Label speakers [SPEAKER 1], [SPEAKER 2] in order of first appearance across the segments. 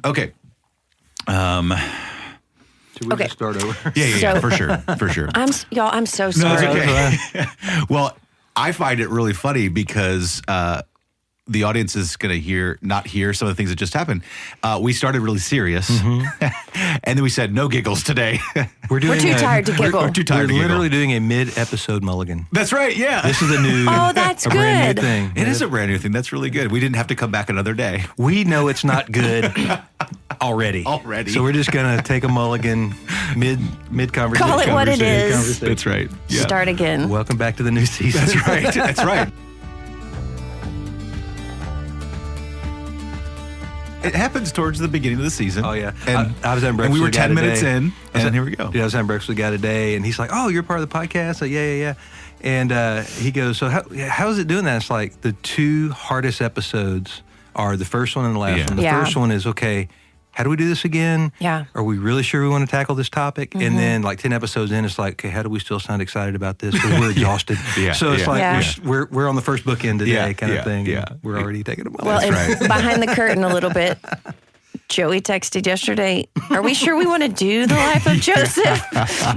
[SPEAKER 1] Okay.
[SPEAKER 2] Should we just start over?
[SPEAKER 1] Yeah, for sure.
[SPEAKER 3] I'm so sorry.
[SPEAKER 1] No, it's okay. Well, I find it really funny because the audience is going to not hear some of the things that just happened. We started really serious, and then we said no giggles today.
[SPEAKER 3] We're too tired to giggle.
[SPEAKER 1] We're too tired to giggle.
[SPEAKER 2] Literally doing a mid-episode mulligan.
[SPEAKER 1] That's right. Yeah,
[SPEAKER 2] this is a new.
[SPEAKER 3] Oh, that's
[SPEAKER 2] brand new
[SPEAKER 3] good.
[SPEAKER 2] thing.
[SPEAKER 1] It is a brand new thing. That's really good. We didn't have to come back another day.
[SPEAKER 2] We know it's not good already.
[SPEAKER 1] So
[SPEAKER 2] we're just gonna take a mulligan mid conversation.
[SPEAKER 3] Call it what it is.
[SPEAKER 1] That's right. Yeah.
[SPEAKER 3] Start again.
[SPEAKER 2] Welcome back to the new season.
[SPEAKER 1] That's right. That's right. It happens towards the beginning of the season.
[SPEAKER 2] Oh, yeah.
[SPEAKER 1] And
[SPEAKER 2] I was having breakfast
[SPEAKER 1] and we were
[SPEAKER 2] with a guy
[SPEAKER 1] 10 minutes
[SPEAKER 2] today.
[SPEAKER 1] in, and here we go.
[SPEAKER 2] Dude, I was having breakfast with a guy today, and he's like, "Oh, you're part of the podcast?" Like, yeah. And he goes, "So how is it doing that?" It's like the two hardest episodes are the first one and the last one. The first one is, okay, how do we do this again?
[SPEAKER 3] Yeah.
[SPEAKER 2] Are we really sure we want to tackle this topic? And then like 10 episodes in, it's like, okay, how do we still sound excited about this? Because we're exhausted. So it's like we're on the first bookend today kind of thing.
[SPEAKER 1] Yeah.
[SPEAKER 2] We're already taking a moment.
[SPEAKER 3] Well, and behind the curtain a little bit, Joey texted yesterday, are we sure we want to do the life of Joseph?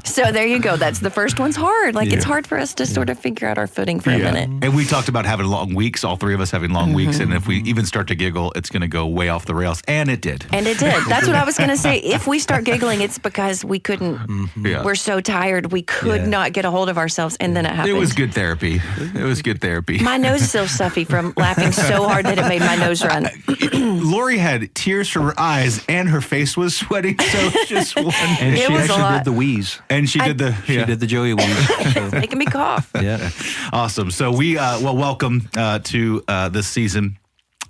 [SPEAKER 3] So there you go. That's the first one's hard. Like it's hard for us to sort of figure out our footing for a minute.
[SPEAKER 1] And we talked about having long weeks, all three of us having long weeks. And if we even start to giggle, it's going to go way off the rails. And it did.
[SPEAKER 3] And it did. That's what I was going to say. If we start giggling, it's because we couldn't. We're so tired. We could not get a hold of ourselves. And then it happened.
[SPEAKER 1] It was good therapy.
[SPEAKER 3] My nose is still stuffy from laughing so hard that it made my nose run.
[SPEAKER 1] Lori had tears from her eyes and her face was sweating. So it's just one.
[SPEAKER 2] And she actually did the wheeze.
[SPEAKER 1] And she did the
[SPEAKER 2] Joey wheeze. So.
[SPEAKER 3] Making me cough.
[SPEAKER 2] Yeah.
[SPEAKER 1] Awesome. So we, welcome to this season.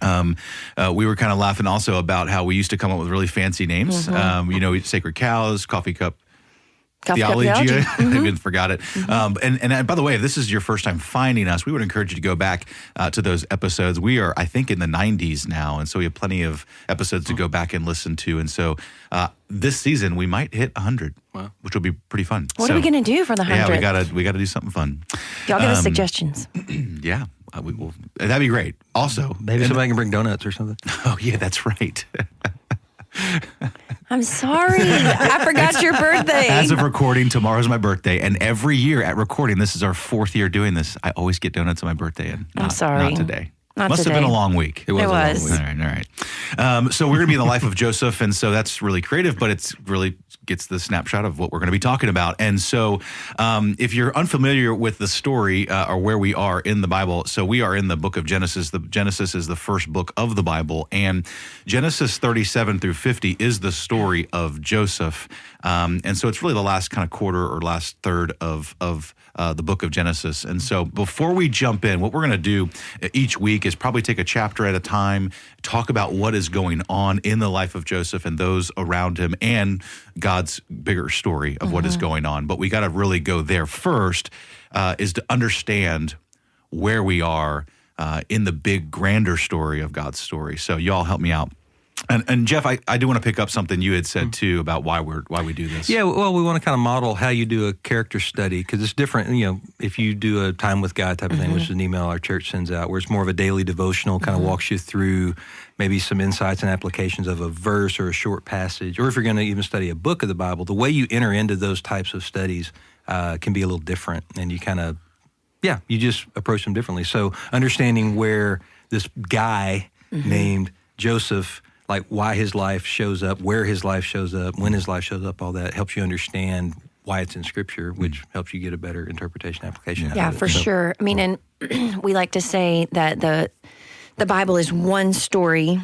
[SPEAKER 1] We were kind of laughing also about how we used to come up with really fancy names. Sacred Cows, Coffee Cup Theology. I even forgot it. And by the way, if this is your first time finding us, we would encourage you to go back to those episodes. We are, I think, in the 90s now, and so we have plenty of episodes to go back and listen to. And so this season, we might hit 100, which will be pretty fun.
[SPEAKER 3] What are we going to do for the 100?
[SPEAKER 1] Yeah, we gotta do something fun.
[SPEAKER 3] Y'all give us suggestions.
[SPEAKER 1] Yeah. We will. That'd be great. Also,
[SPEAKER 2] maybe somebody can bring donuts or something.
[SPEAKER 1] Oh yeah, that's right.
[SPEAKER 3] I'm sorry. I forgot your birthday.
[SPEAKER 1] As of recording, tomorrow's my birthday. And every year at recording, this is our 4th year doing this, I always get donuts on my birthday. And
[SPEAKER 3] I'm sorry.
[SPEAKER 1] Not today.
[SPEAKER 3] Must
[SPEAKER 1] have been a long week.
[SPEAKER 3] It was.
[SPEAKER 1] A long week. All right. So we're going to be in the life of Joseph. And so that's really creative, but it's really gets the snapshot of what we're going to be talking about. And so if you're unfamiliar with the story or where we are in the Bible, so we are in the book of Genesis. Genesis is the first book of the Bible. And Genesis 37 through 50 is the story of Joseph. And so it's really the last kind of quarter or last third of the book of Genesis. And so before we jump in, what we're going to do each week is probably take a chapter at a time, talk about what is going on in the life of Joseph and those around him and God's bigger story of what is going on. But we got to really go there first, is to understand where we are in the big, grander story of God's story. So y'all help me out. And Jeff, I do want to pick up something you had said too about why we do this.
[SPEAKER 2] Yeah, well, we want to kind of model how you do a character study because it's different. If you do a time with God type of thing, which is an email our church sends out, where it's more of a daily devotional, kind of walks you through maybe some insights and applications of a verse or a short passage, or if you're going to even study a book of the Bible, the way you enter into those types of studies can be a little different, and you kind of, you just approach them differently. So understanding where this guy named Joseph, like why his life shows up, where his life shows up, when his life shows up, all that helps you understand why it's in Scripture, which helps you get a better interpretation application.
[SPEAKER 3] Yeah, for sure. I mean, and we like to say that the Bible is one story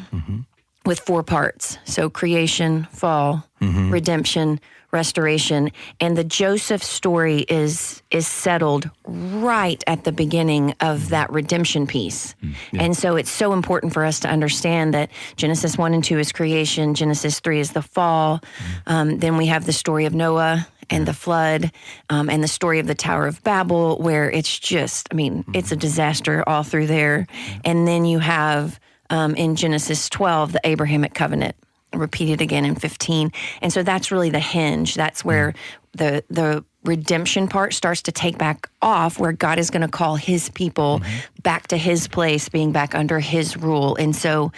[SPEAKER 3] with 4 parts. So creation, fall, redemption, restoration, and the Joseph story is settled right at the beginning of that redemption piece. And so it's so important for us to understand that Genesis 1 and 2 is creation, Genesis 3 is the fall, then we have the story of Noah and the flood, and the story of the Tower of Babel, where it's just, it's a disaster all through there. And then you have, in Genesis 12, the Abrahamic covenant, repeated again in 15. And so that's really the hinge. That's where the redemption part starts to take back off, where God is going to call his people back to his place, being back under his rule. And so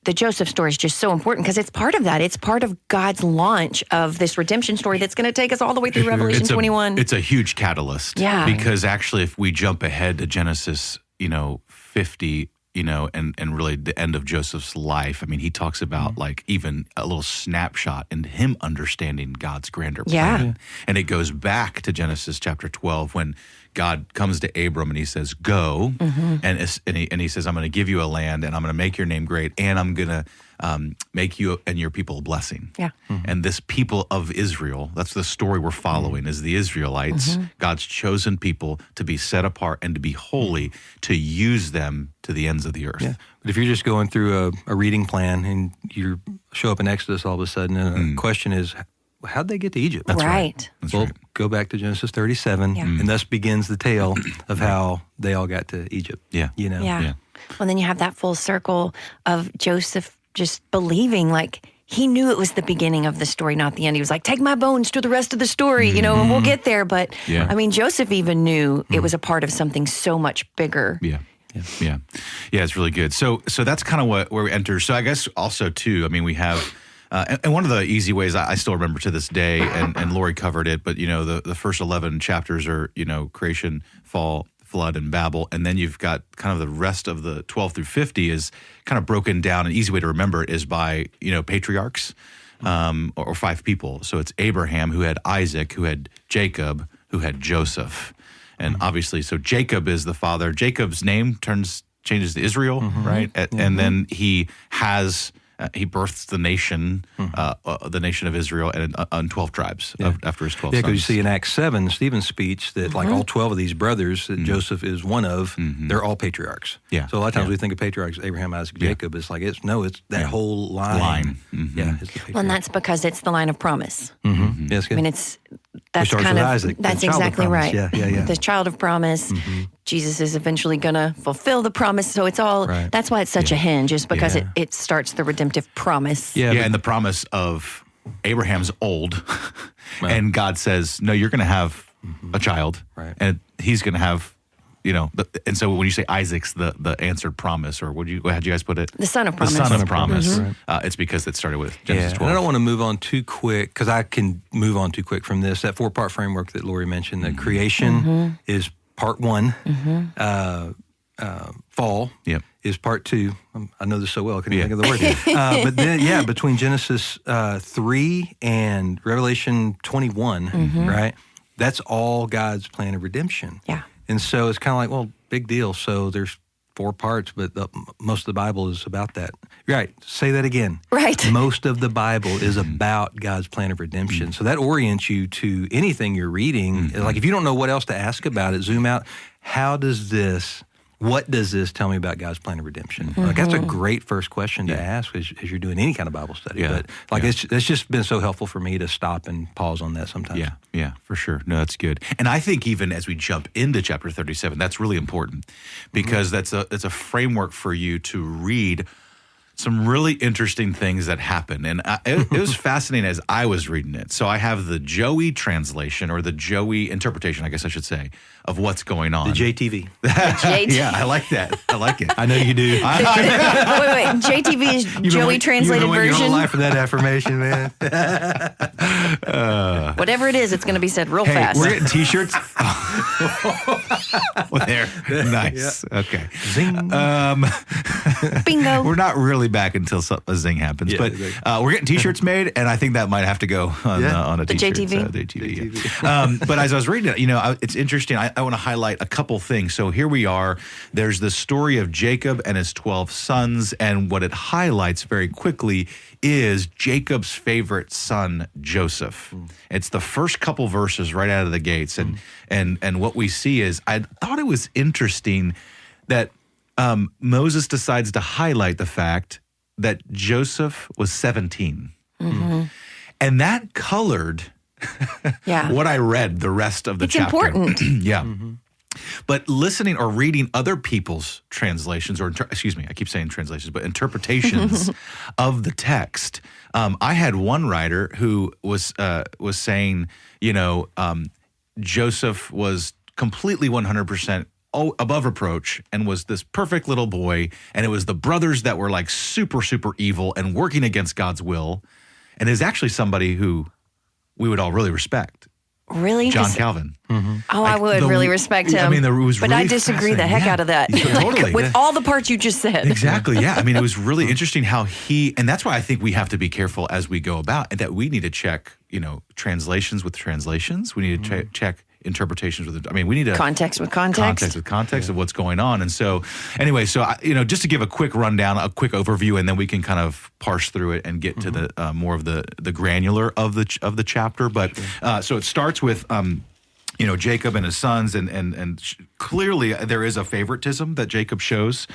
[SPEAKER 3] the Joseph story is just so important because it's part of that. It's part of God's launch of this redemption story that's going to take us all the way through Revelation 21.
[SPEAKER 1] It's a huge catalyst.
[SPEAKER 3] Yeah.
[SPEAKER 1] Because actually, if we jump ahead to Genesis, 50, and really the end of Joseph's life, I mean, he talks about like even a little snapshot and him understanding God's grander plan.
[SPEAKER 3] Yeah.
[SPEAKER 1] And it goes back to Genesis chapter 12 when God comes to Abram and he says, go. And he says, I'm going to give you a land and I'm going to make your name great and I'm going to make you and your people a blessing.
[SPEAKER 3] Yeah.
[SPEAKER 1] And this people of Israel, that's the story we're following, is the Israelites, God's chosen people to be set apart and to be holy, to use them to the ends of the earth.
[SPEAKER 2] Yeah. But if you're just going through a reading plan and you show up in Exodus all of a sudden, and the question is, how'd they get to Egypt?
[SPEAKER 3] That's right.
[SPEAKER 1] That's
[SPEAKER 2] Well,
[SPEAKER 1] right.
[SPEAKER 2] go back to Genesis 37,
[SPEAKER 3] Yeah.
[SPEAKER 2] and thus begins the tale of how they all got to Egypt.
[SPEAKER 1] Yeah.
[SPEAKER 3] Yeah.
[SPEAKER 1] Yeah.
[SPEAKER 3] Well, then you have that full circle of Joseph just believing like he knew it was the beginning of the story, not the end. He was like, take my bones to the rest of the story, and we'll get there. But
[SPEAKER 1] Yeah.
[SPEAKER 3] I mean, Joseph even knew it was a part of something so much bigger.
[SPEAKER 1] Yeah. Yeah. It's really good. So that's kind of where we enter. So I guess also too, I mean, we have, and one of the easy ways I still remember to this day, and Lori covered it, but the first 11 chapters are, creation, fall, flood, and Babel. And then you've got kind of the rest of the 12 through 50 is kind of broken down. An easy way to remember it is by, patriarchs, or 5 people. So it's Abraham who had Isaac, who had Jacob, who had Joseph. And obviously, so Jacob is the father. Jacob's name changes to Israel, right? And then he births the nation of Israel and 12 tribes after his 12
[SPEAKER 2] Yeah,
[SPEAKER 1] sons.
[SPEAKER 2] because you see in Acts 7, Stephen's speech, that like all 12 of these brothers that Joseph is one of, they're all patriarchs.
[SPEAKER 1] Yeah.
[SPEAKER 2] So a lot of times we think of patriarchs, Abraham, Isaac, Jacob. It's like, it's that whole line. Yeah. Is the
[SPEAKER 3] Well, and that's because it's the line of promise.
[SPEAKER 2] Yeah, it's good.
[SPEAKER 3] I mean, that's
[SPEAKER 2] starts
[SPEAKER 3] kind
[SPEAKER 2] with
[SPEAKER 3] of
[SPEAKER 2] Isaac,
[SPEAKER 3] that's
[SPEAKER 2] the child of
[SPEAKER 3] exactly
[SPEAKER 2] promise.
[SPEAKER 3] right.
[SPEAKER 2] Yeah.
[SPEAKER 3] The child of promise. Jesus is eventually going to fulfill the promise. So it's all.
[SPEAKER 2] Right.
[SPEAKER 3] That's why it's such a hinge, is because
[SPEAKER 2] Yeah.
[SPEAKER 3] it starts the redemptive promise.
[SPEAKER 2] Yeah,
[SPEAKER 1] and the promise of Abraham's old, and God says, no, you're going to have a child,
[SPEAKER 2] Right.
[SPEAKER 1] and he's going to have, and so when you say Isaac's the answered promise, or how'd you guys put it?
[SPEAKER 3] The son of promise.
[SPEAKER 1] The son of promise.
[SPEAKER 2] Right.
[SPEAKER 1] It's because it started with
[SPEAKER 2] Yeah,
[SPEAKER 1] Genesis
[SPEAKER 2] and
[SPEAKER 1] 12.
[SPEAKER 2] I don't want to move on too quick because I can move on too quick from this. That 4-part framework that Lori mentioned, that creation is part 1, fall
[SPEAKER 1] Yep.
[SPEAKER 2] is part 2. I know this so well, I couldn't think of the word. But then, between Genesis 3 and Revelation 21, right, that's all God's plan of redemption.
[SPEAKER 3] Yeah.
[SPEAKER 2] And so it's kind of like, well, big deal. So there's 4 parts, but most of the Bible is about that. Right. Say that again.
[SPEAKER 3] Right.
[SPEAKER 2] Most of the Bible is about God's plan of redemption. So that orients you to anything you're reading. Like if you don't know what else to ask about it, zoom out. What does this tell me about God's plan of redemption? Like that's a great first question to ask as you're doing any kind of Bible study.
[SPEAKER 1] Yeah.
[SPEAKER 2] But like it's just been so helpful for me to stop and pause on that sometimes.
[SPEAKER 1] Yeah, for sure. No, that's good. And I think even as we jump into chapter 37, that's really important because that's a framework for you to read some really interesting things that happen. And it was fascinating as I was reading it. So I have the Joey translation, or the Joey interpretation, I guess I should say, of what's going on.
[SPEAKER 2] The JTV.
[SPEAKER 1] Yeah, I like that. I like it.
[SPEAKER 2] I know you do.
[SPEAKER 3] Wait. JTV is Joey translated
[SPEAKER 2] You've been waiting your whole
[SPEAKER 3] version.
[SPEAKER 2] life for that affirmation, man.
[SPEAKER 3] Whatever it is, it's going to be said real
[SPEAKER 1] Hey,
[SPEAKER 3] fast.
[SPEAKER 1] we're getting T-shirts. Well, there. Nice. Okay.
[SPEAKER 2] Zing.
[SPEAKER 3] Bingo.
[SPEAKER 1] We're not really back until a zing happens,
[SPEAKER 2] Yeah,
[SPEAKER 1] but
[SPEAKER 2] exactly.
[SPEAKER 1] we're getting T-shirts made, and I think that might have to go on a
[SPEAKER 3] The
[SPEAKER 1] T-shirt.
[SPEAKER 3] JTV?
[SPEAKER 1] The JTV. Yeah. But as I was reading it, it's interesting. I want to highlight a couple things. So here we are. There's the story of Jacob and his 12 sons, and what it highlights very quickly is Jacob's favorite son, Joseph. It's the first couple verses right out of the gates, and what we see is, I thought it was interesting that Moses decides to highlight the fact that Joseph was 17. And that colored what I read the rest of the
[SPEAKER 3] It's
[SPEAKER 1] chapter.
[SPEAKER 3] important.
[SPEAKER 1] Yeah. But listening or reading other people's translations, or I keep saying translations, but interpretations of the text, I had one writer who was saying, Joseph was completely 100% above reproach and was this perfect little boy. And it was the brothers that were like super, super evil and working against God's will. And is actually somebody who we would all really respect.
[SPEAKER 3] Really?
[SPEAKER 1] John Calvin.
[SPEAKER 3] I would really respect him.
[SPEAKER 1] I mean, it was
[SPEAKER 3] but
[SPEAKER 1] really
[SPEAKER 3] I disagree the heck
[SPEAKER 1] fascinating.
[SPEAKER 3] out of that.
[SPEAKER 1] Yeah, totally.
[SPEAKER 3] With all the parts you just said.
[SPEAKER 1] Exactly. Yeah. I mean, it was really interesting how and that's why I think we have to be careful as we go about, and that we need to check, translations with translations. We need to check interpretations with we need to
[SPEAKER 3] Context with context.
[SPEAKER 1] Context with context of what's going on. And so anyway, just to give a quick rundown, a quick overview, and then we can kind of parse through it and get to the more of the granular of the chapter. But so it starts with Jacob and his sons, and clearly there is a favoritism that Jacob shows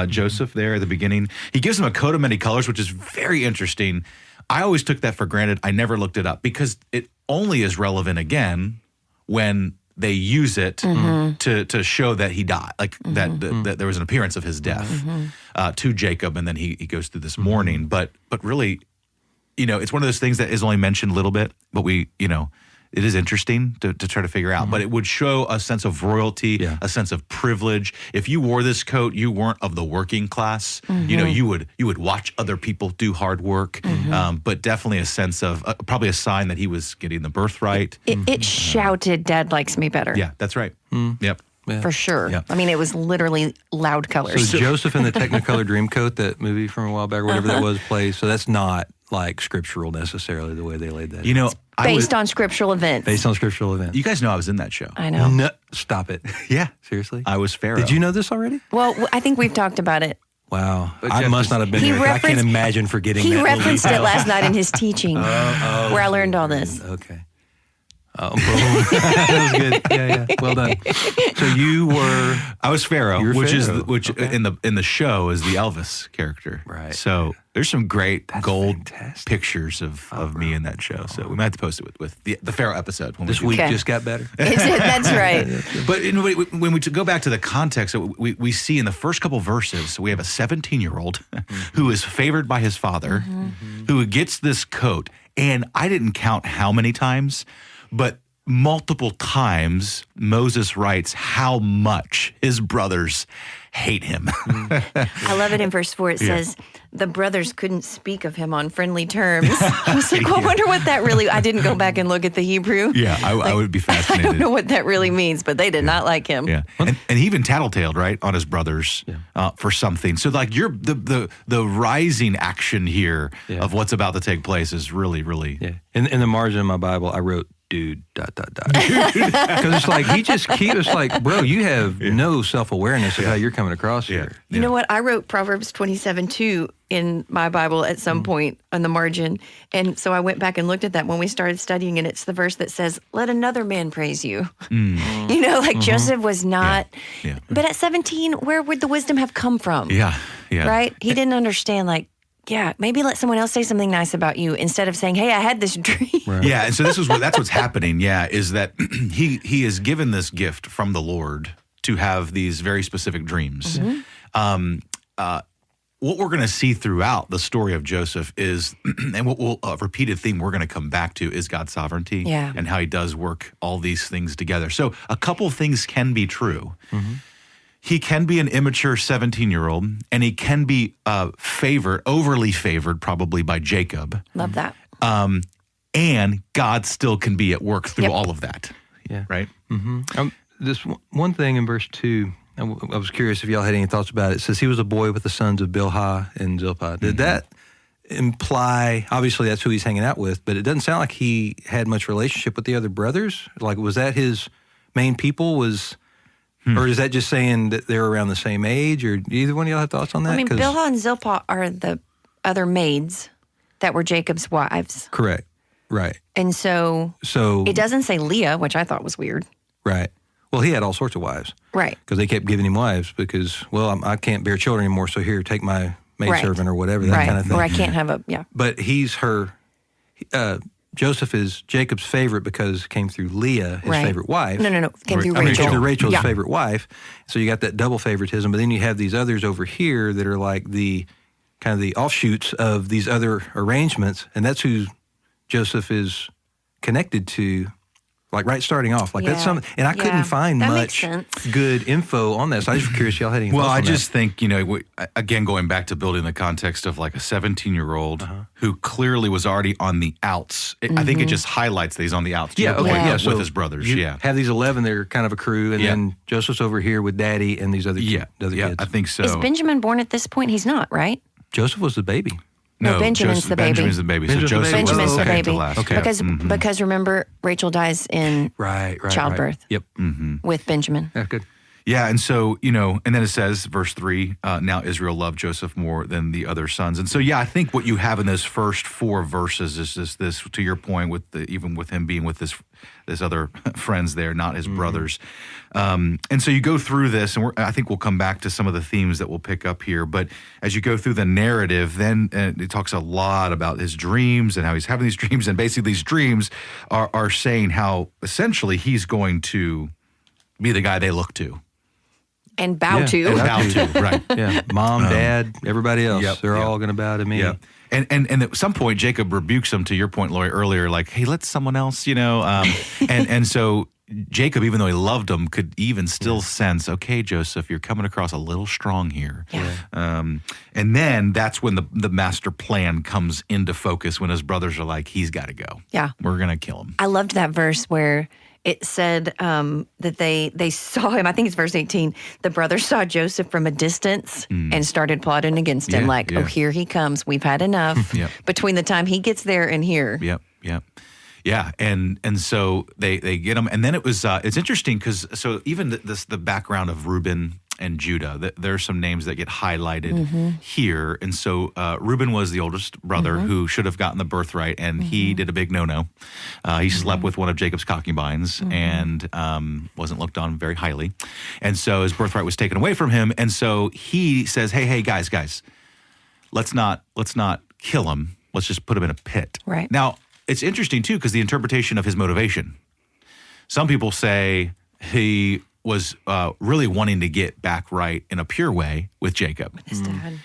[SPEAKER 1] Joseph there at the beginning. He gives him a coat of many colors, which is very interesting. I always took that for granted. I never looked it up because it only is relevant again when they use it to show that he died, like that there was an appearance of his death to Jacob, and then he goes through this mourning. But really, it's one of those things that is only mentioned a little bit, but it is interesting to try to figure out. But it would show a sense of royalty, a sense of privilege. If you wore this coat, you weren't of the working class. You would watch other people do hard work, but definitely a sense of probably a sign that he was getting the birthright.
[SPEAKER 3] It shouted, "Dad likes me better."
[SPEAKER 1] Yeah, that's right. Yep.
[SPEAKER 2] Yeah.
[SPEAKER 3] For sure.
[SPEAKER 1] Yeah.
[SPEAKER 3] I mean, it was literally loud colors.
[SPEAKER 2] So Joseph in the Technicolor Dreamcoat, that movie from a while back, or whatever that was, plays. So that's not like scriptural necessarily the way they laid that.
[SPEAKER 3] Based on scriptural events.
[SPEAKER 2] Based on scriptural events.
[SPEAKER 1] You guys know I was in that show.
[SPEAKER 3] I know.
[SPEAKER 2] No, stop it.
[SPEAKER 1] Yeah.
[SPEAKER 2] Seriously?
[SPEAKER 1] I was Pharaoh.
[SPEAKER 2] Did you know this already?
[SPEAKER 3] Well, I think we've talked about it.
[SPEAKER 2] Wow.
[SPEAKER 4] But
[SPEAKER 2] I
[SPEAKER 4] Jeff
[SPEAKER 2] must
[SPEAKER 4] is-
[SPEAKER 2] not have been
[SPEAKER 3] He
[SPEAKER 2] there. I can't
[SPEAKER 3] referenced-
[SPEAKER 2] imagine forgetting
[SPEAKER 3] He
[SPEAKER 2] that. little
[SPEAKER 3] referenced it
[SPEAKER 2] detail.
[SPEAKER 3] last night in his teaching, where I learned all this.
[SPEAKER 2] Okay. That was good. Yeah. Well done. So you were
[SPEAKER 1] I was Pharaoh,
[SPEAKER 2] You were
[SPEAKER 1] which
[SPEAKER 2] Pharaoh.
[SPEAKER 1] is which
[SPEAKER 2] Okay.
[SPEAKER 1] in the show is the Elvis character.
[SPEAKER 2] Right.
[SPEAKER 1] So there's some great gold
[SPEAKER 2] fantastic.
[SPEAKER 1] pictures of me in that show. So we might have to post it with the Pharaoh episode when
[SPEAKER 2] this
[SPEAKER 1] we do
[SPEAKER 2] week
[SPEAKER 3] Okay.
[SPEAKER 2] just got better.
[SPEAKER 3] That's right.
[SPEAKER 1] But when we go back to the context, we see in the first couple verses, we have a 17-year-old who is favored by his father, who gets this coat. And I didn't count how many times, but multiple times Moses writes how much his brothers hate him.
[SPEAKER 3] I love it in verse 4. It says, the brothers couldn't speak of him on friendly terms. I was like, well, I wonder what that really, I didn't go back and look at the Hebrew.
[SPEAKER 1] Yeah, I would be
[SPEAKER 3] I
[SPEAKER 1] fascinated.
[SPEAKER 3] don't know what that really means, but they did not like him.
[SPEAKER 1] Yeah, and he even tattletailed right on his brothers for something. So like the rising action here of what's about to take place is really
[SPEAKER 2] Yeah. In the margin of my Bible, I wrote, dude, ... Because it's like, he just keeps, it's like, bro, you have no self-awareness of how you're coming across here.
[SPEAKER 3] You know what? I wrote Proverbs 27:2 in my Bible at some point on the margin. And so I went back and looked at that when we started studying, and it's the verse that says, let another man praise you. Joseph was not.
[SPEAKER 1] Yeah.
[SPEAKER 3] But at 17, where would the wisdom have come from?
[SPEAKER 1] Yeah.
[SPEAKER 3] Right? He didn't understand, maybe let someone else say something nice about you instead of saying, hey, I had this dream.
[SPEAKER 1] Yeah, and so that's what's happening. Yeah, is that he is given this gift from the Lord to have these very specific dreams. What we're going to see throughout the story of Joseph is, and what we'll a repeated theme we're going to come back to is God's sovereignty and how He does work all these things together. So a couple things can be true. He can be an immature 17-year-old, and he can be overly favored, probably by Jacob.
[SPEAKER 3] Love that.
[SPEAKER 1] And God still can be at work through all of that.
[SPEAKER 2] Yeah.
[SPEAKER 1] Right?
[SPEAKER 2] This one thing in verse 2, I was curious if y'all had any thoughts about it. It says he was a boy with the sons of Bilhah and Zilpah. Did that imply, obviously that's who he's hanging out with, but it doesn't sound like he had much relationship with the other brothers? Like, was that his main people? Or is that just saying that they're around the same age? Or do either one of y'all have thoughts on that?
[SPEAKER 3] I mean,
[SPEAKER 2] 'Cause-
[SPEAKER 3] Bilhah and Zilpah are the other maids that were Jacob's wives.
[SPEAKER 2] Correct. Right.
[SPEAKER 3] And so
[SPEAKER 2] So,
[SPEAKER 3] it doesn't say Leah, which I thought was weird.
[SPEAKER 2] right. Well, he had all sorts of wives.
[SPEAKER 3] Right.
[SPEAKER 2] Because they kept giving him wives because, I can't bear children anymore, so here, take my maidservant or whatever, that
[SPEAKER 3] Right.
[SPEAKER 2] kind of thing.
[SPEAKER 3] Or I can't have
[SPEAKER 2] But he's Joseph is Jacob's favorite because it came through Leah, his
[SPEAKER 3] Right.
[SPEAKER 2] favorite wife.
[SPEAKER 3] No. Came through
[SPEAKER 2] I mean, it
[SPEAKER 3] Rachel.
[SPEAKER 2] came through Rachel, his
[SPEAKER 3] Yeah.
[SPEAKER 2] favorite wife. So you got that double favoritism, but then you have these others over here that are like the kind of the offshoots of these other arrangements, and that's who Joseph is connected to, like right starting off. Like that's
[SPEAKER 3] Yeah.
[SPEAKER 2] something, and I
[SPEAKER 3] Yeah.
[SPEAKER 2] couldn't find
[SPEAKER 3] That
[SPEAKER 2] much
[SPEAKER 3] makes sense.
[SPEAKER 2] good info on this. I was just curious, y'all had any
[SPEAKER 1] Well,
[SPEAKER 2] thoughts
[SPEAKER 1] I
[SPEAKER 2] on
[SPEAKER 1] just think, again, going back to building the context of like a 17-year-old who clearly was already on the outs. I think it just highlights that he's on the outs.
[SPEAKER 2] that? Yeah, okay,
[SPEAKER 3] Yeah.
[SPEAKER 2] yeah.
[SPEAKER 1] With
[SPEAKER 2] So
[SPEAKER 1] his brothers,
[SPEAKER 2] you
[SPEAKER 1] yeah.
[SPEAKER 2] have these 11, they're kind of a crew, and
[SPEAKER 1] Yeah.
[SPEAKER 2] then Joseph's over here with Daddy and these other,
[SPEAKER 1] Yeah,
[SPEAKER 2] other
[SPEAKER 1] yeah,
[SPEAKER 2] kids.
[SPEAKER 1] I think so.
[SPEAKER 3] Is Benjamin born at this point? He's not, right?
[SPEAKER 2] Joseph was the baby.
[SPEAKER 3] No, Benjamin's the baby.
[SPEAKER 1] Benjamin's the baby. So
[SPEAKER 2] Benjamin's the
[SPEAKER 1] Joseph
[SPEAKER 2] baby.
[SPEAKER 1] was
[SPEAKER 3] Benjamin's
[SPEAKER 1] the
[SPEAKER 3] the
[SPEAKER 1] second to
[SPEAKER 3] baby.
[SPEAKER 1] last.
[SPEAKER 2] Okay.
[SPEAKER 3] Because remember, Rachel dies in
[SPEAKER 2] Right.
[SPEAKER 3] Childbirth.
[SPEAKER 2] Right. Yep.
[SPEAKER 3] with Benjamin.
[SPEAKER 2] Yeah, good.
[SPEAKER 1] Yeah, and so, and then it says, verse 3, now Israel loved Joseph more than the other sons. And so, yeah, I think what you have in those first 4 verses is this to your point, even with him being with this other friends there, not his brothers. And so you go through this, and I think we'll come back to some of the themes that we'll pick up here. But as you go through the narrative, then it talks a lot about his dreams and how he's having these dreams. And basically these dreams are saying how essentially he's going to be the guy they look to.
[SPEAKER 3] And bow
[SPEAKER 2] Yeah.
[SPEAKER 3] to.
[SPEAKER 2] And
[SPEAKER 1] Bow to, right.
[SPEAKER 2] Yeah. Mom, Dad, everybody else.
[SPEAKER 1] Yep,
[SPEAKER 2] They're
[SPEAKER 1] yep.
[SPEAKER 2] all going to bow to me.
[SPEAKER 1] Yeah. And at some point, Jacob rebukes him, to your point, Lori, earlier, like, hey, let someone else, and so Jacob, even though he loved him, could even still sense, okay, Joseph, you're coming across a little strong here.
[SPEAKER 3] Yeah.
[SPEAKER 1] And then that's when the master plan comes into focus, when his brothers are like, he's got to go.
[SPEAKER 3] Yeah.
[SPEAKER 1] We're going to kill him.
[SPEAKER 3] I loved that verse where it said that they saw him. I think it's verse 18. The brothers saw Joseph from a distance and started plotting against him.
[SPEAKER 1] Yeah,
[SPEAKER 3] Like,
[SPEAKER 1] yeah.
[SPEAKER 3] oh, here he comes. We've had enough.
[SPEAKER 1] Yep.
[SPEAKER 3] Between the time he gets there and here.
[SPEAKER 1] Yep. Yeah, and so they get him, and then it was it's interesting because so even the background of Reuben and Judah, there are some names that get highlighted here, and so Reuben was the oldest brother who should have gotten the birthright, and he did a big no-no. He slept with one of Jacob's concubines and wasn't looked on very highly, and so his birthright was taken away from him, and so he says, "Hey, guys, let's not kill him. Let's just put him in a pit."
[SPEAKER 3] Right.
[SPEAKER 1] Now, it's interesting, too, because the interpretation of his motivation. Some people say he was really wanting to get back right in a pure way with Jacob.
[SPEAKER 3] His dad.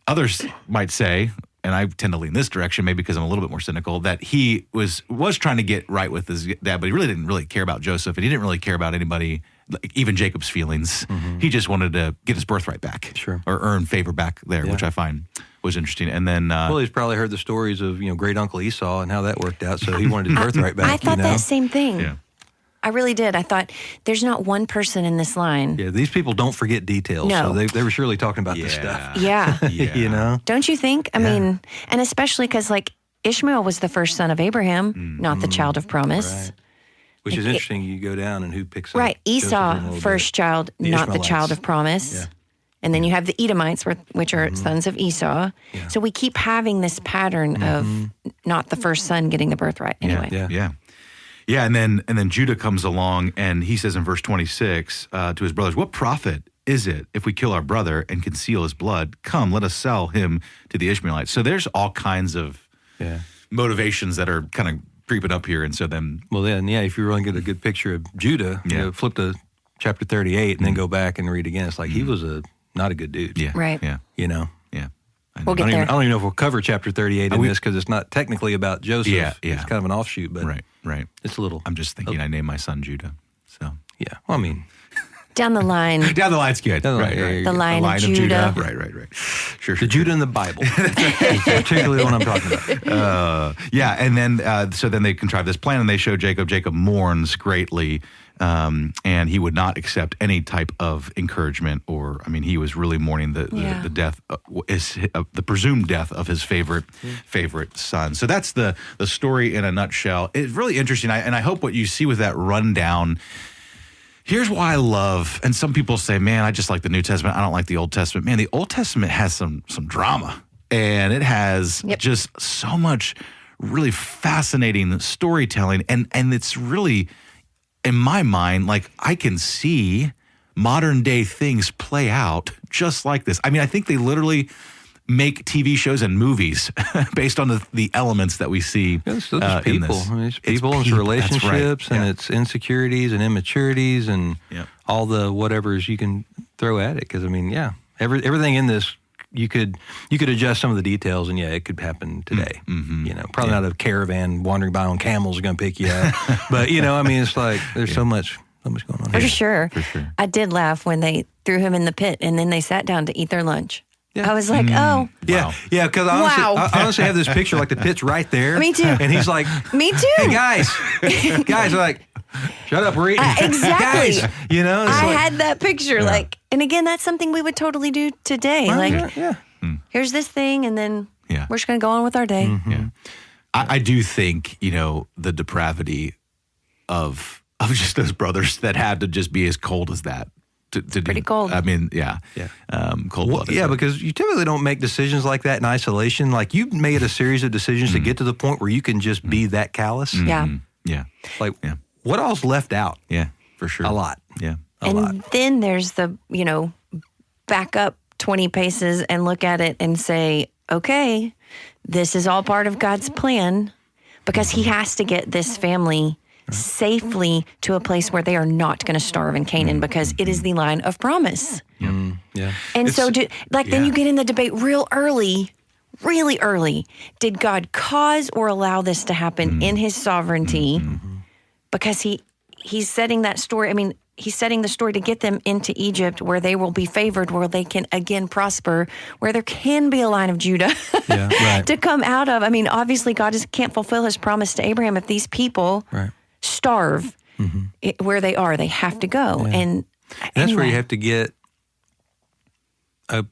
[SPEAKER 1] Others might say, and I tend to lean this direction, maybe because I'm a little bit more cynical, that he was trying to get right with his dad, but he really didn't really care about Joseph, and he didn't really care about anybody, like even Jacob's feelings. He just wanted to get his birthright back.
[SPEAKER 2] Sure.
[SPEAKER 1] Or earn favor back there, which I find was interesting. And then
[SPEAKER 2] Well, he's probably heard the stories of great uncle Esau and how that worked out, so he wanted his birthright back.
[SPEAKER 3] I thought that same thing.
[SPEAKER 1] Yeah.
[SPEAKER 3] I really did. I thought there's not one person in this line.
[SPEAKER 2] Yeah, these people don't forget details,
[SPEAKER 3] No.
[SPEAKER 2] so they were surely talking about this stuff.
[SPEAKER 3] Yeah.
[SPEAKER 1] Yeah.
[SPEAKER 3] Don't you think? I mean, and especially because like Ishmael was the first son of Abraham, not the child of promise.
[SPEAKER 2] Right. Which is interesting. You go down and who picks
[SPEAKER 3] Right.
[SPEAKER 2] up Joseph in a
[SPEAKER 3] Esau,
[SPEAKER 2] little
[SPEAKER 3] first
[SPEAKER 2] bit.
[SPEAKER 3] child,
[SPEAKER 2] The
[SPEAKER 3] not the
[SPEAKER 2] Ishmaelites.
[SPEAKER 3] child of promise.
[SPEAKER 2] Yeah.
[SPEAKER 3] And then you have the Edomites, which are sons of Esau.
[SPEAKER 2] Yeah.
[SPEAKER 3] So we keep having this pattern of not the first son getting the birthright. Anyway.
[SPEAKER 1] Yeah, and then Judah comes along and he says in verse 26 to his brothers, "What profit is it if we kill our brother and conceal his blood? Come, let us sell him to the Ishmaelites." So there's all kinds of motivations that are kind of creeping up here, and so then
[SPEAKER 2] Well, then, if you really get a good picture of Judah, flip to chapter 38 and then go back and read again. It's like he was not a good dude.
[SPEAKER 3] Right.
[SPEAKER 1] yeah.
[SPEAKER 3] We'll get there.
[SPEAKER 2] I don't even know if we'll cover chapter 38 in this because it's not technically about Joseph.
[SPEAKER 1] Yeah.
[SPEAKER 2] It's kind of an offshoot, but
[SPEAKER 1] Right.
[SPEAKER 2] it's a little.
[SPEAKER 1] I'm just thinking I named my son Judah. So
[SPEAKER 2] Yeah. Well, I mean,
[SPEAKER 3] Down the line,
[SPEAKER 1] down the line's good.
[SPEAKER 2] Down the line,
[SPEAKER 1] Right,
[SPEAKER 2] yeah,
[SPEAKER 1] right.
[SPEAKER 2] yeah,
[SPEAKER 3] The line of Judah.
[SPEAKER 1] Right. Sure.
[SPEAKER 2] the Judah in the Bible. That's particularly what I'm talking about.
[SPEAKER 1] Yeah, and then so then they contrive this plan and they show Jacob. Jacob mourns greatly, and he would not accept any type of encouragement he was really mourning the death, the presumed death of his favorite son. So that's the story in a nutshell. It's really interesting, and I hope what you see with that rundown. Here's why I love, and some people say, man, I just like the New Testament. I don't like the Old Testament. Man, the Old Testament has some drama, and it has just so much really fascinating storytelling. And it's really, in my mind, like I can see modern day things play out just like this. I mean, I think they literally make TV shows and movies based on the elements that we see
[SPEAKER 2] It's just
[SPEAKER 1] in
[SPEAKER 2] people.
[SPEAKER 1] this.
[SPEAKER 2] I mean, it's people and it's
[SPEAKER 1] that's right.
[SPEAKER 2] relationships and
[SPEAKER 1] Yeah.
[SPEAKER 2] it's insecurities and immaturities and
[SPEAKER 1] Yeah.
[SPEAKER 2] all the whatevers you can throw at it. Because, everything in this you could adjust some of the details, and it could happen today. Probably not a caravan wandering by on camels are going to pick you up, but it's like there's so much going on.
[SPEAKER 3] For sure.
[SPEAKER 1] For sure.
[SPEAKER 3] I did laugh when they threw him in the pit and then they sat down to eat their lunch. I was like, oh.
[SPEAKER 2] Yeah, because I honestly have this picture, like the pit's right there.
[SPEAKER 3] Me too.
[SPEAKER 2] And he's like,
[SPEAKER 3] Me too.
[SPEAKER 2] hey, guys are like, shut up, we're eating.
[SPEAKER 3] Exactly.
[SPEAKER 2] Guys, it's
[SPEAKER 3] I
[SPEAKER 2] like,
[SPEAKER 3] had that picture. And again, that's something we would totally do today. Here's this thing, and then we're just going to go on with our day.
[SPEAKER 1] Yeah. I do think, the depravity of just those brothers that had to just be as cold as that.
[SPEAKER 3] Pretty cold.
[SPEAKER 1] I mean, cold-blooded.
[SPEAKER 2] Yeah, because you typically don't make decisions like that in isolation. Like, you've made a series of decisions to get to the point where you can just be that callous.
[SPEAKER 3] Yeah.
[SPEAKER 1] Yeah.
[SPEAKER 2] Like, what all's left out?
[SPEAKER 1] Yeah, for sure.
[SPEAKER 2] A lot.
[SPEAKER 1] Yeah.
[SPEAKER 3] And then there's the, back up 20 paces and look at it and say, okay, this is all part of God's plan, because he has to get this family safely to a place where they are not going to starve in Canaan, because it is the line of promise.
[SPEAKER 2] Yeah.
[SPEAKER 3] And then you get in the debate really early. Did God cause or allow this to happen in his sovereignty? Because he's setting that story. I mean, he's setting the story to get them into Egypt, where they will be favored, where they can again prosper, where there can be a line of Judah to come out of. I mean, obviously God can't fulfill his promise to Abraham if these people starve where they are. They have to go. And
[SPEAKER 2] that's where you have to get at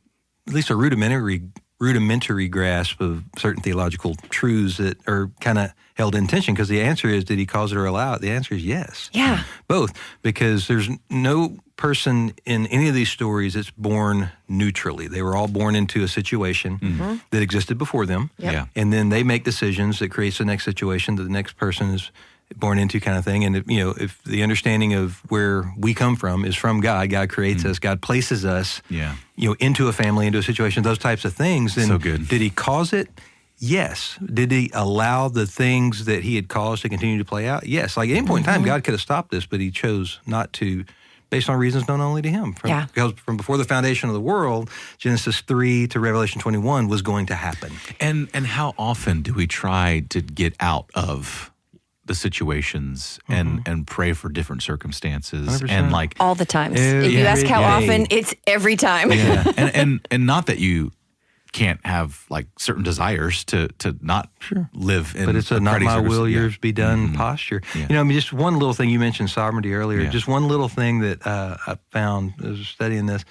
[SPEAKER 2] least a rudimentary grasp of certain theological truths that are kind of held in tension, because the answer is, did he cause it or allow it? The answer is yes.
[SPEAKER 3] Yeah.
[SPEAKER 2] Both, because there's no person in any of these stories that's born neutrally. They were all born into a situation that existed before them.
[SPEAKER 3] Yep.
[SPEAKER 1] Yeah.
[SPEAKER 2] And then they make decisions that creates the next situation that the next person is born into, kind of thing. And if the understanding of where we come from is from God, God creates us, God places us, into a family, into a situation, those types of things. Then
[SPEAKER 1] So good.
[SPEAKER 2] Did he cause it? Yes. Did he allow the things that he had caused to continue to play out? Yes. Like, at any point in time, God could have stopped this, but he chose not to, based on reasons known only to him. Because from before the foundation of the world, Genesis 3 to Revelation 21 was going to happen.
[SPEAKER 1] And how often do we try to get out of the situations and pray for different circumstances
[SPEAKER 2] 100%.
[SPEAKER 1] and like
[SPEAKER 3] all the times. If you ask how often, it's every time.
[SPEAKER 1] and not that you can't have like certain desires to not live in,
[SPEAKER 2] but it's a not my will, yours be done posture.
[SPEAKER 1] Yeah.
[SPEAKER 2] Just one little thing. You mentioned sovereignty earlier.
[SPEAKER 1] Yeah.
[SPEAKER 2] Just one little thing that I found as studying this.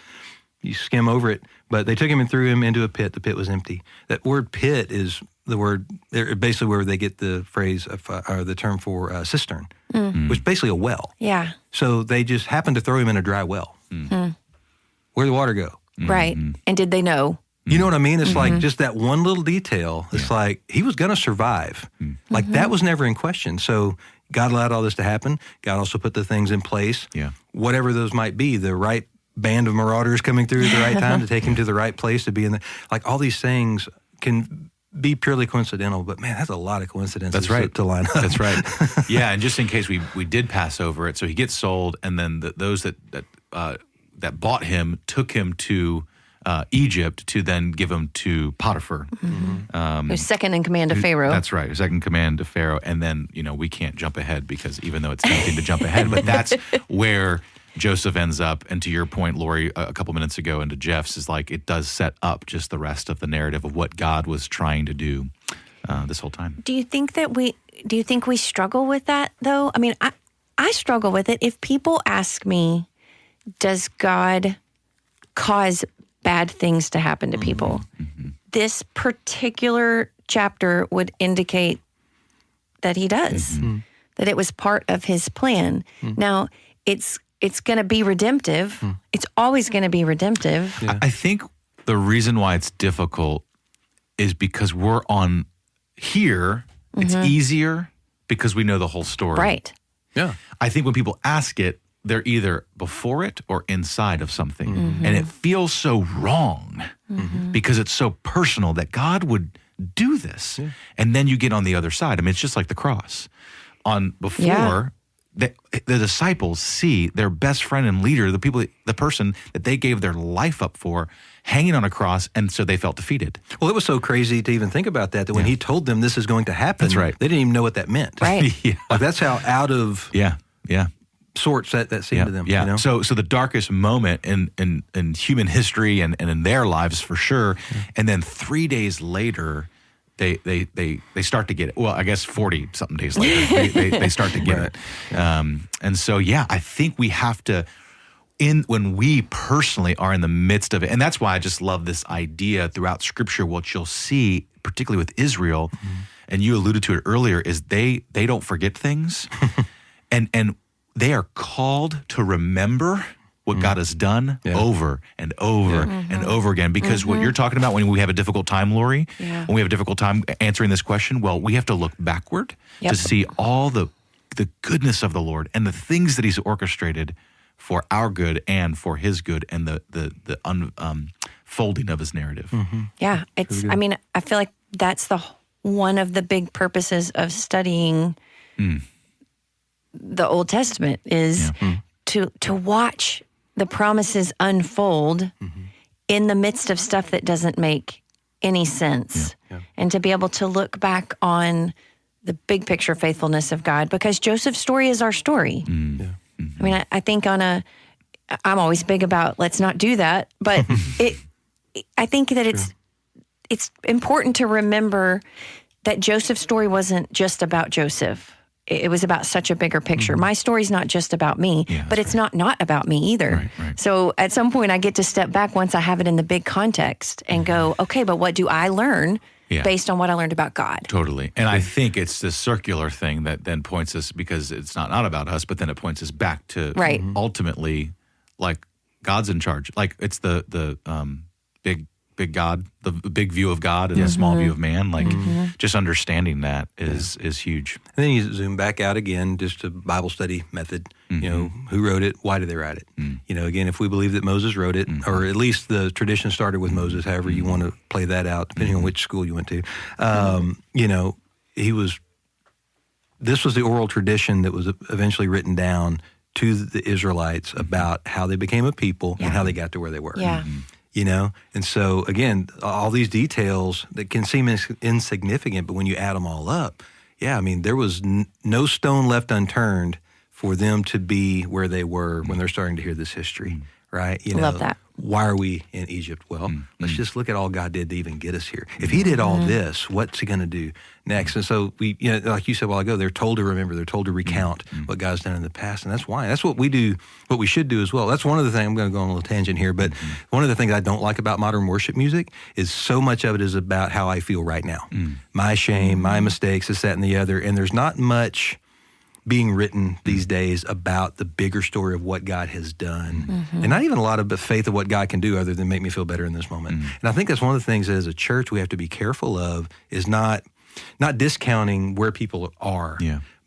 [SPEAKER 2] You skim over it, but they took him and threw him into a pit. The pit was empty. That word pit is the word, basically where they get the phrase or the term for cistern, which is basically a well.
[SPEAKER 3] Yeah.
[SPEAKER 2] So they just happened to throw him in a dry well. Where'd the water go?
[SPEAKER 3] Right. And did they know?
[SPEAKER 2] You know what I mean? It's like just that one little detail. It's like he was going to survive. Like that was never in question. So God allowed all this to happen. God also put the things in place.
[SPEAKER 1] Yeah.
[SPEAKER 2] Whatever those might be, the right band of marauders coming through at the right time to take him to the right place to be in the, like all these things can be purely coincidental, but man, that's a lot of coincidences.
[SPEAKER 1] That's right.
[SPEAKER 2] To line up.
[SPEAKER 1] That's right. Yeah, and just in case we did pass over it, so he gets sold, and then those that bought him took him to Egypt to then give him to Potiphar,
[SPEAKER 3] Who's second in command of Pharaoh.
[SPEAKER 1] That's right, second command to Pharaoh. And then we can't jump ahead, because even though it's tempting to jump ahead, but that's where Joseph ends up. And to your point, Lori, a couple minutes ago, and to Jeff's, is like it does set up just the rest of the narrative of what God was trying to do this whole time.
[SPEAKER 3] Do you think we struggle with that though? I mean, I struggle with it. If people ask me, does God cause bad things to happen to people? This particular chapter would indicate that he does, that it was part of his plan. Now, it's going to be redemptive. It's always going to be redemptive.
[SPEAKER 2] Yeah.
[SPEAKER 1] I think the reason why it's difficult is because we're on here. It's easier because we know the whole story.
[SPEAKER 3] Right.
[SPEAKER 2] Yeah.
[SPEAKER 1] I think when people ask it, they're either before it or inside of something. And it feels so wrong because it's so personal that God would do this. And then you get on the other side. I mean, it's just like the cross. Before, the disciples see their best friend and leader, the person that they gave their life up for, hanging on a cross, and so they felt defeated.
[SPEAKER 2] Well, it was so crazy to even think about that when he told them this is going to happen,
[SPEAKER 1] That's right.
[SPEAKER 2] they didn't even know what that meant.
[SPEAKER 3] Right.
[SPEAKER 2] Like that's how out of
[SPEAKER 1] Yeah.
[SPEAKER 2] sorts that seemed to them.
[SPEAKER 1] Yeah.
[SPEAKER 2] You know?
[SPEAKER 1] So the darkest moment in human history and in their lives for sure. And then 3 days later, they start to get it. Well, I guess 40 something days later, they start to get it. And so I think we have to. When we personally are in the midst of it, and that's why I just love this idea throughout Scripture. What you'll see, particularly with Israel, and you alluded to it earlier, is they don't forget things, and they are called to remember what God has done over and over and over again. Because what you're talking about when we have a difficult time, Lori, when we have a difficult time answering this question, well, we have to look backward to see all the goodness of the Lord and the things that He's orchestrated for our good and for His good, and the unfolding of His narrative.
[SPEAKER 3] Yeah, I mean, I feel like that's one of the big purposes of studying the Old Testament is to watch the promises unfold in the midst of stuff that doesn't make any sense, and to be able to look back on the big picture faithfulness of God, because Joseph's story is our story. I mean, I think I'm always big about let's not do that, but I think that it's important to remember that Joseph's story wasn't just about Joseph. It was about such a bigger picture. My story's not just about me, but it's not about me either.
[SPEAKER 1] Right.
[SPEAKER 3] So at some point I get to step back once I have it in the big context and go, okay, but what do I learn based on what I learned about God?
[SPEAKER 1] Totally. And I think it's this circular thing that then points us, because it's not about us, but then it points us back to ultimately, like, God's in charge. Like, it's the big God, the big view of God and the small view of man. Like, just understanding that is huge.
[SPEAKER 2] And then you zoom back out again, just a Bible study method. You know, who wrote it? Why did they write it? You know, again, if we believe that Moses wrote it, or at least the tradition started with Moses, however you want to play that out, depending on which school you went to, you know, this was the oral tradition that was eventually written down to the Israelites about how they became a people and how they got to where they were.
[SPEAKER 3] Yeah.
[SPEAKER 2] You know, and so again, all these details that can seem insignificant, but when you add them all up, I mean, there was no stone left unturned for them to be where they were when they're starting to hear this history, right? You know,
[SPEAKER 3] Love that.
[SPEAKER 2] Why are we in Egypt? Well, let's just look at all God did to even get us here. If He did all this, what's He going to do next? And so we, you know, like you said a while ago, they're told to remember, they're told to recount what God's done in the past, and that's why. That's what we do, what we should do as well. That's one of the things, I'm going to go on a little tangent here, but one of the things I don't like about modern worship music is so much of it is about how I feel right now. My shame, my mistakes, this, that, and the other, and there's not much being written these days about the bigger story of what God has done. And not even a lot of faith of what God can do other than make me feel better in this moment. And I think that's one of the things that as a church we have to be careful of, is not discounting where people are,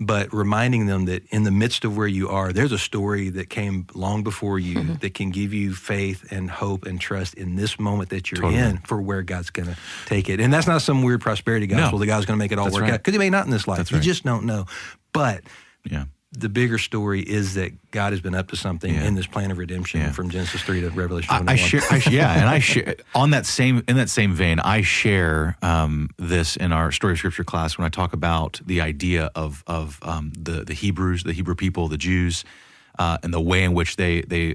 [SPEAKER 2] but reminding them that in the midst of where you are, there's a story that came long before you that can give you faith and hope and trust in this moment that you're in for where God's going to take it. And that's not some weird prosperity gospel that God's going to make it all work out. Because He may not in this life. You just don't know. But the bigger story is that God has been up to something in this plan of redemption from Genesis 3 to Revelation 21.
[SPEAKER 1] I share in that same vein. I share this in our story of Scripture class when I talk about the idea of the Hebrews, the Hebrew people, the Jews, and the way in which they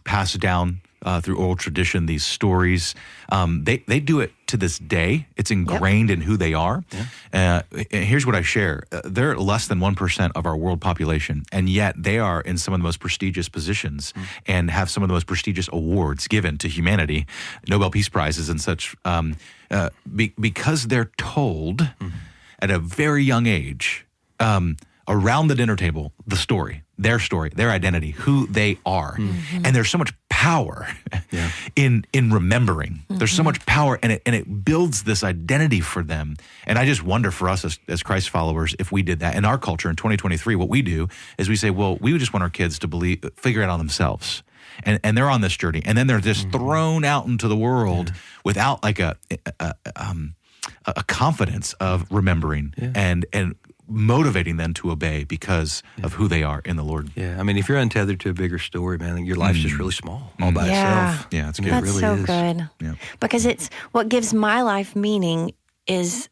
[SPEAKER 1] pass down through oral tradition these stories. They do it to this day. It's ingrained in who they are. Here's what I share. They're less than 1% of our world population, and yet they are in some of the most prestigious positions and have some of the most prestigious awards given to humanity, Nobel Peace Prizes and such, because they're told at a very young age, around the dinner table, their story, their identity, who they are. And there's so much power in remembering. There's so much power, and it builds this identity for them. And I just wonder for us as Christ followers, if we did that in our culture in 2023, what we do is we say, well, we just want our kids to figure it out themselves. And they're on this journey. And then they're just thrown out into the world without like a confidence of remembering and motivating them to obey because of who they are in the Lord.
[SPEAKER 2] Yeah, I mean, if you're untethered to a bigger story, man, your life's just really small all by
[SPEAKER 3] Yeah.
[SPEAKER 2] itself.
[SPEAKER 1] Yeah, it's
[SPEAKER 2] I
[SPEAKER 1] good.
[SPEAKER 2] mean,
[SPEAKER 3] That's
[SPEAKER 2] it
[SPEAKER 3] so
[SPEAKER 2] really is.
[SPEAKER 3] good.
[SPEAKER 1] Yeah.
[SPEAKER 3] Because it's what gives my life meaning is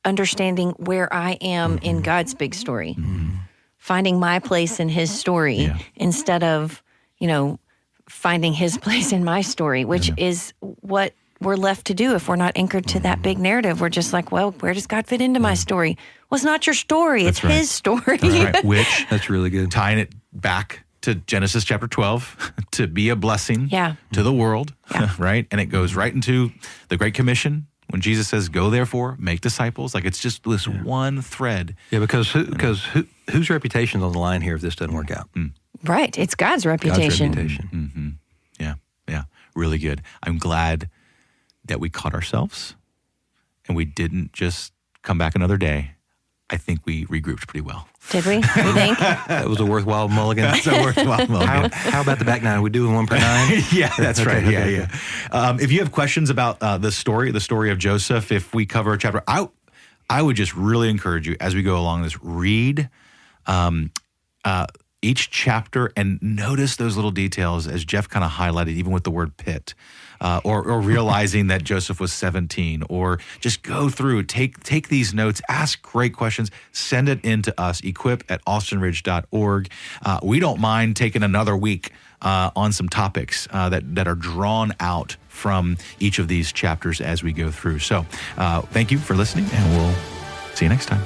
[SPEAKER 3] understanding where I am in God's big story, finding my place in His story
[SPEAKER 1] Yeah.
[SPEAKER 3] instead of, finding His place in my story, which is what we're left to do if we're not anchored to that big narrative. We're just like, well, where does God fit into my story? Well, it's not your story. It's
[SPEAKER 1] right.
[SPEAKER 3] His story.
[SPEAKER 1] That's right. Which,
[SPEAKER 2] That's really good.
[SPEAKER 1] tying it back to Genesis chapter 12, to be a blessing
[SPEAKER 3] Yeah.
[SPEAKER 1] to the world,
[SPEAKER 3] Yeah.
[SPEAKER 1] right? And it goes right into the Great Commission when Jesus says, go therefore, make disciples. Like it's just this one thread.
[SPEAKER 2] Yeah, because whose reputation's on the line here if this doesn't work out?
[SPEAKER 3] Right. It's God's
[SPEAKER 2] God's
[SPEAKER 3] reputation.
[SPEAKER 2] reputation.
[SPEAKER 1] Yeah, really good. I'm glad that we caught ourselves and we didn't just come back another day. I think we regrouped pretty well.
[SPEAKER 3] Did we? You think?
[SPEAKER 2] That was a worthwhile mulligan.
[SPEAKER 1] That's a worthwhile moment.
[SPEAKER 2] How about the back nine? We doing 1 per 9?
[SPEAKER 1] Yeah, that's
[SPEAKER 2] Okay,
[SPEAKER 1] right.
[SPEAKER 2] okay,
[SPEAKER 1] Yeah. If you have questions about the story of Joseph, if we cover a chapter, I would just really encourage you as we go along this, read each chapter and notice those little details as Jeff kind of highlighted, even with the word pit, or realizing that Joseph was 17, or just go through, take these notes, ask great questions, send it in to us, equip@austinridge.org. We don't mind taking another week on some topics that are drawn out from each of these chapters as we go through. So thank you for listening, and we'll see you next time.